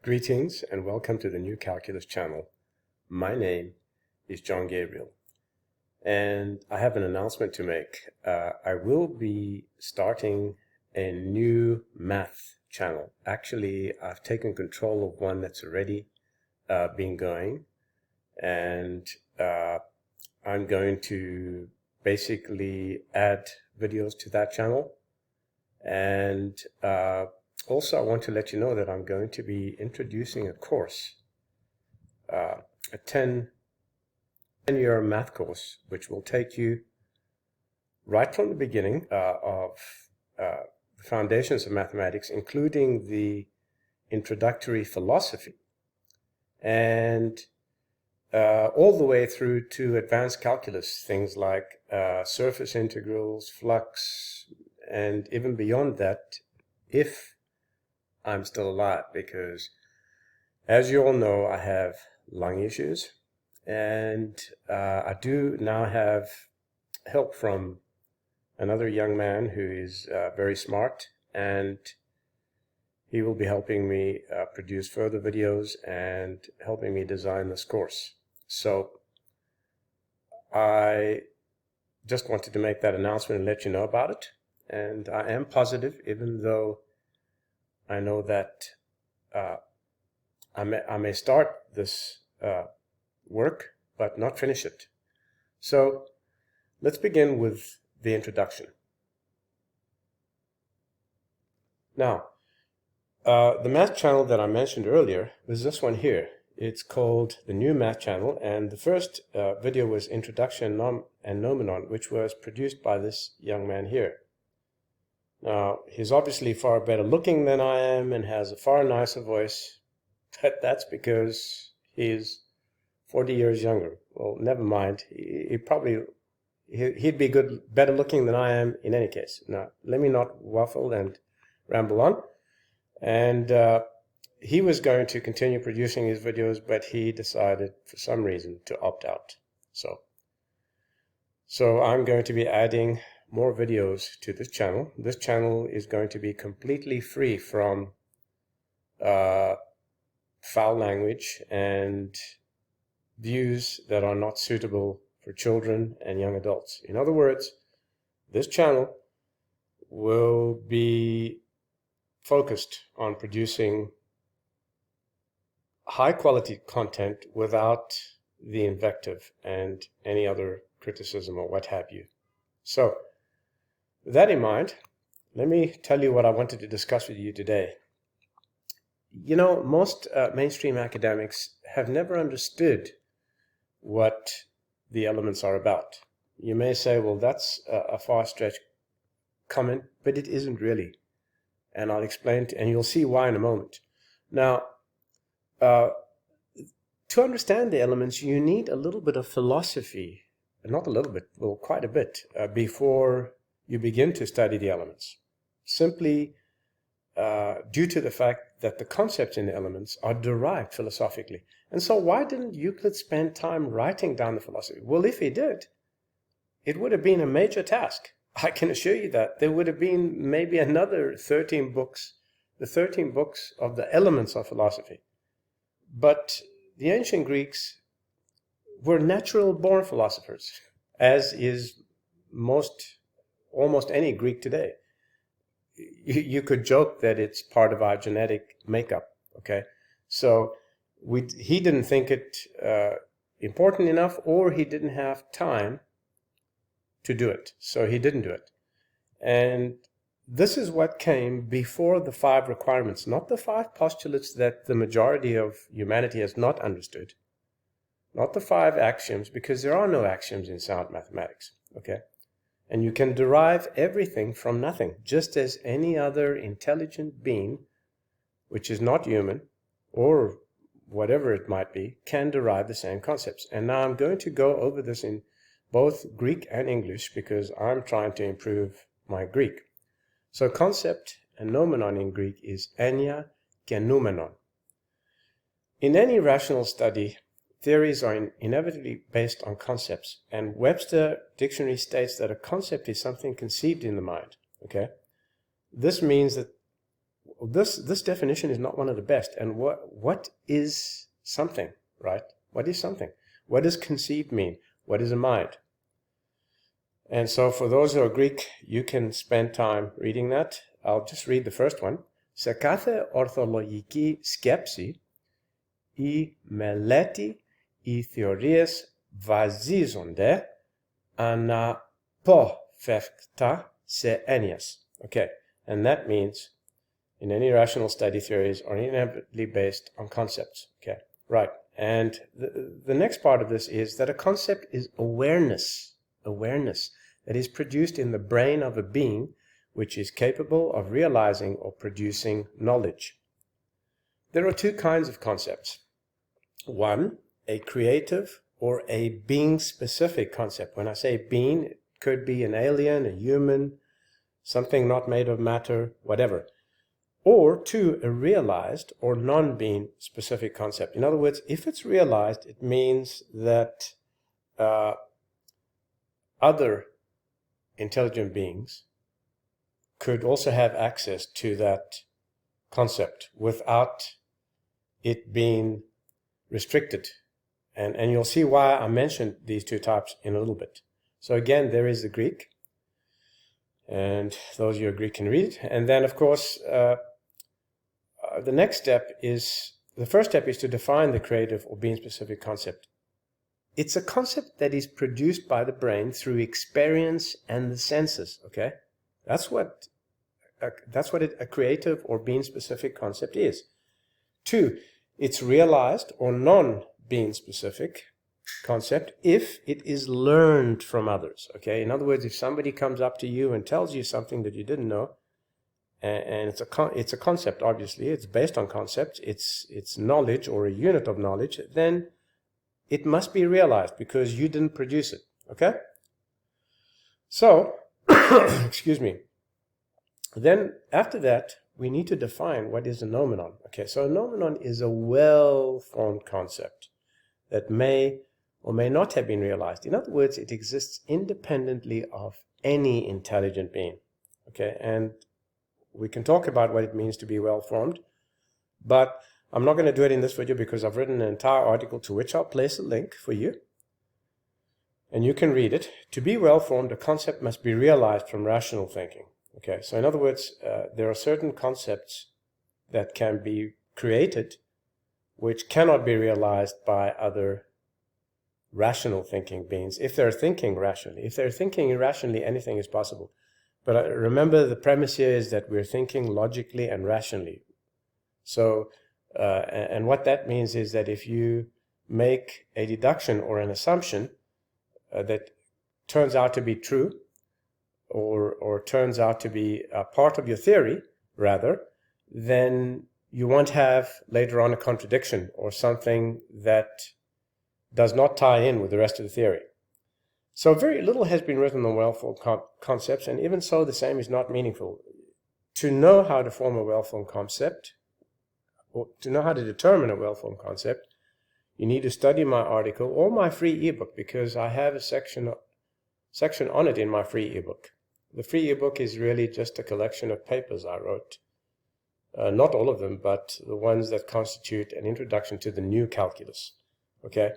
Greetings and welcome to the new Calculus channel. My name is John Gabriel and I have an announcement to make. I will be starting a new math channel. Actually, I've taken control of one that's already been going, and I'm going to basically add videos to that channel. And also, I want to let you know that I'm going to be introducing a course, a 10-year math course, which will take you right from the beginning of the foundations of mathematics, including the introductory philosophy, and all the way through to advanced calculus, things like surface integrals, flux, and even beyond that, if I'm still alive, because as you all know, I have lung issues, and I do now have help from another young man who is very smart, and he will be helping me produce further videos and helping me design this course. So I just wanted to make that announcement and let you know about it. And I am positive, even though I know that I may start this work, but not finish it. So let's begin with the introduction. Now, the math channel that I mentioned earlier was this one here. It's called the new math channel, and the first video was Introduction and Nomenon, which was produced by this young man here. Now, he's obviously far better looking than I am and has a far nicer voice, but that's because he's 40 years younger. Well, never mind. He'd be better looking than I am in any case. Now, let me not waffle and ramble on. And he was going to continue producing his videos, but he decided for some reason to opt out. So I'm going to be adding more videos to this channel. This channel is going to be completely free from foul language and views that are not suitable for children and young adults. In other words, this channel will be focused on producing high quality content without the invective and any other criticism or what have you. So, with that in mind, let me tell you what I wanted to discuss with you today. You know, most mainstream academics have never understood what the elements are about. You may say, well, that's a far-stretched comment, but it isn't really. And I'll explain, and you'll see why in a moment. Now, to understand the elements, you need a little bit of philosophy, not a little bit, well, quite a bit, before you begin to study the elements, simply due to the fact that the concepts in the elements are derived philosophically. And so why didn't Euclid spend time writing down the philosophy? Well, if he did, it would have been a major task. I can assure you that. There would have been maybe another 13 books, the 13 books of the elements of philosophy. But the ancient Greeks were natural-born philosophers, as is almost any Greek today. You could joke that it's part of our genetic makeup, okay? So he didn't think it important enough, or he didn't have time to do it, so he didn't do it. And this is what came before the 5 requirements, not the 5 postulates that the majority of humanity has not understood, not the 5 axioms, because there are no axioms in sound mathematics, okay? And you can derive everything from nothing, just as any other intelligent being, which is not human, or whatever it might be, can derive the same concepts. And now I'm going to go over this in both Greek and English, because I'm trying to improve my Greek. So concept and nomenon in Greek is enia και noumenon. In any rational study, theories are inevitably based on concepts, and Webster Dictionary states that a concept is something conceived in the mind, okay? This means that this definition is not one of the best. And what is something, right? What is something? What does conceived mean? What is a mind? And so for those who are Greek, you can spend time reading that. I'll just read the first one. Σε κάθε ορθολογική σκέψη, η μελέτη, οι θεωρίες βασίζονται αναπόφευκτα σε έννοιες. Okay, and that means in any rational study, theories are inevitably based on concepts. Okay, right. And the next part of this is that a concept is awareness that is produced in the brain of a being which is capable of realizing or producing knowledge. There are two kinds of concepts. One, a creative or a being-specific concept. When I say being, it could be an alien, a human, something not made of matter, whatever. Or two, a realized or non-being specific concept. In other words, if it's realized, it means that other intelligent beings could also have access to that concept without it being restricted. And you'll see why I mentioned these two types in a little bit. So again, there is the Greek. And those of you who are Greek can read it. And then, of course, the next step is, the first step is to define the creative or being-specific concept. It's a concept that is produced by the brain through experience and the senses, okay? That's what a creative or being-specific concept is. Two, it's realized or non-being-specific concept if it is learned from others, okay? In other words, if somebody comes up to you and tells you something that you didn't know, and it's a concept, obviously, it's based on concepts, it's knowledge or a unit of knowledge, then it must be realized because you didn't produce it, okay? So, excuse me. Then after that, we need to define what is a nomenon. Okay, so a nomenon is a well-formed concept that may or may not have been realized. In other words, it exists independently of any intelligent being. Okay, and we can talk about what it means to be well-formed, but I'm not going to do it in this video because I've written an entire article to which I'll place a link for you, and you can read it. To be well-formed, a concept must be realized from rational thinking. Okay, so in other words, there are certain concepts that can be created which cannot be realized by other rational thinking beings if they're thinking rationally. If they're thinking irrationally, anything is possible. But remember, the premise here is that we're thinking logically and rationally. So, and what that means is that if you make a deduction or an assumption that turns out to be true, or turns out to be a part of your theory, rather, then you won't have later on a contradiction or something that does not tie in with the rest of the theory. So very little has been written on well-formed concepts, and even so, the same is not meaningful. To know how to form a well-formed concept, or to know how to determine a well-formed concept, you need to study my article or my free ebook, because I have a section on it in my free ebook. The free ebook is really just a collection of papers I wrote. Not all of them, but the ones that constitute an introduction to the new calculus. Okay?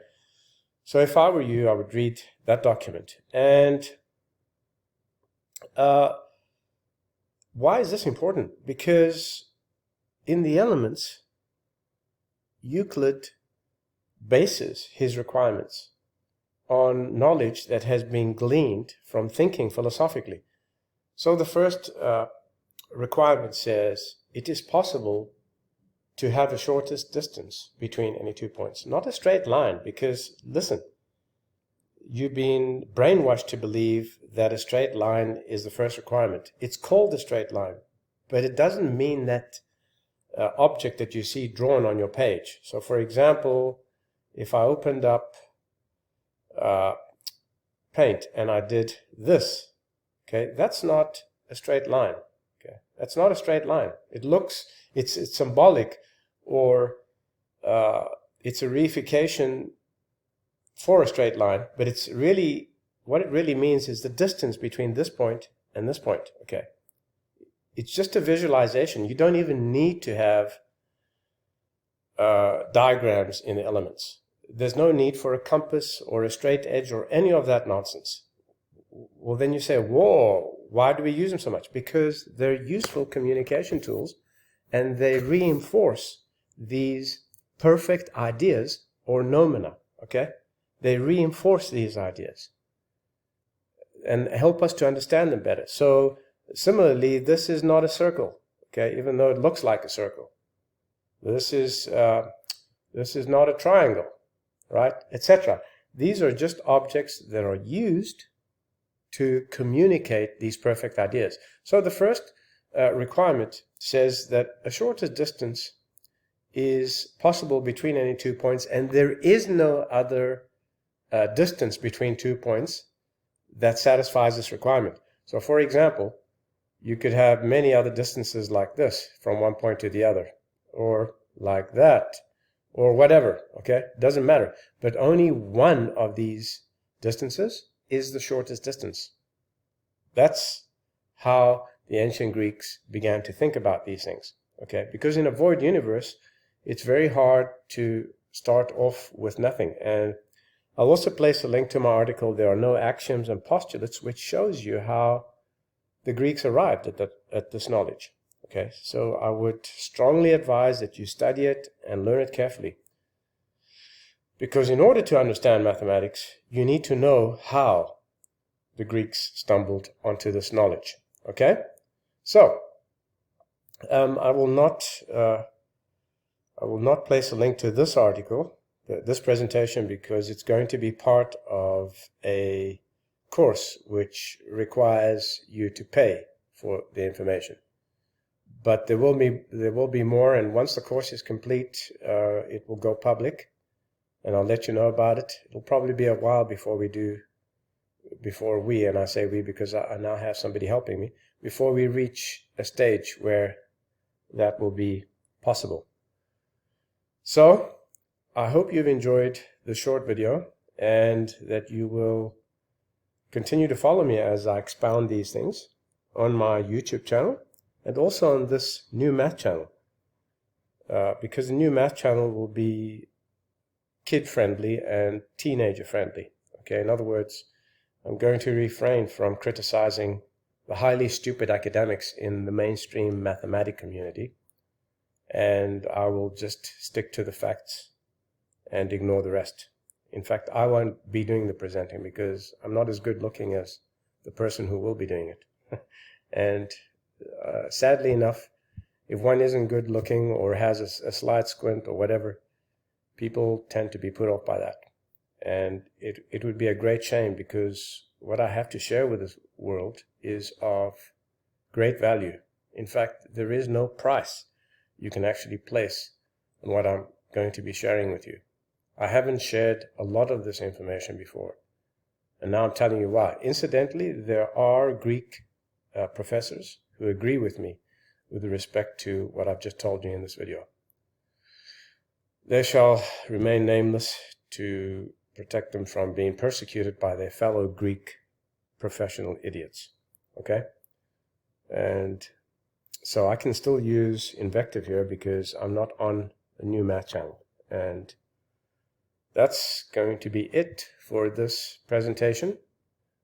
So if I were you, I would read that document. And why is this important? Because in the Elements, Euclid bases his requirements on knowledge that has been gleaned from thinking philosophically. So the first requirement says it is possible to have the shortest distance between any 2 points. Not a straight line, because, listen, you've been brainwashed to believe that a straight line is the first requirement. It's called a straight line, but it doesn't mean that object that you see drawn on your page. So, for example, if I opened up Paint and I did this, okay, that's not a straight line. Okay, that's not a straight line. It looks, it's symbolic, or it's a reification for a straight line, but it's really, what it really means is the distance between this point and this point. Okay, it's just a visualization. You don't even need to have diagrams in the elements. There's no need for a compass or a straight edge or any of that nonsense. Well, then you say, whoa, why do we use them so much? Because they're useful communication tools, and they reinforce these perfect ideas or noumena, okay? They reinforce these ideas and help us to understand them better. So similarly, this is not a circle, okay, even though it looks like a circle. This is not a triangle, right, etc. These are just objects that are used to communicate these perfect ideas. So the first requirement says that a shortest distance is possible between any 2 points, and there is no other distance between 2 points that satisfies this requirement. So for example, you could have many other distances like this from one point to the other, or like that, or whatever, okay? Doesn't matter. But only one of these distances is the shortest distance. That's how the ancient Greeks began to think about these things, okay? Because in a void universe, it's very hard to start off with nothing. And I'll also place a link to my article, There Are No Axioms and Postulates, which shows you how the Greeks arrived at this knowledge. Okay, so I would strongly advise that you study it and learn it carefully. Because in order to understand mathematics, you need to know how the Greeks stumbled onto this knowledge. Okay, so I will not place a link to this article, this presentation, because it's going to be part of a course which requires you to pay for the information. But there will be more, and once the course is complete, it will go public, and I'll let you know about it. It'll probably be a while before we, and I say we because I now have somebody helping me, before we reach a stage where that will be possible. So I hope you've enjoyed the short video, and that you will continue to follow me as I expound these things on my YouTube channel, and also on this new math channel, because the new math channel will be kid-friendly and teenager-friendly. Okay, in other words, I'm going to refrain from criticizing the highly stupid academics in the mainstream mathematics community, and I will just stick to the facts and ignore the rest. In fact, I won't be doing the presenting because I'm not as good looking as the person who will be doing it. And sadly enough, if one isn't good looking or has a slight squint or whatever, people tend to be put off by that. And it would be a great shame, because what I have to share with this world is of great value. In fact, there is no price you can actually place on what I'm going to be sharing with you. I haven't shared a lot of this information before, and now I'm telling you why. Incidentally, there are Greek professors who agree with me with respect to what I've just told you in this video. They shall remain nameless to protect them from being persecuted by their fellow Greek professional idiots. Okay? And so I can still use invective here because I'm not on a new math channel. And that's going to be it for this presentation.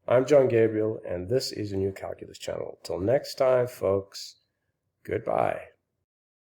I'm John Gabriel, and this is a new calculus channel. Till next time, folks, goodbye.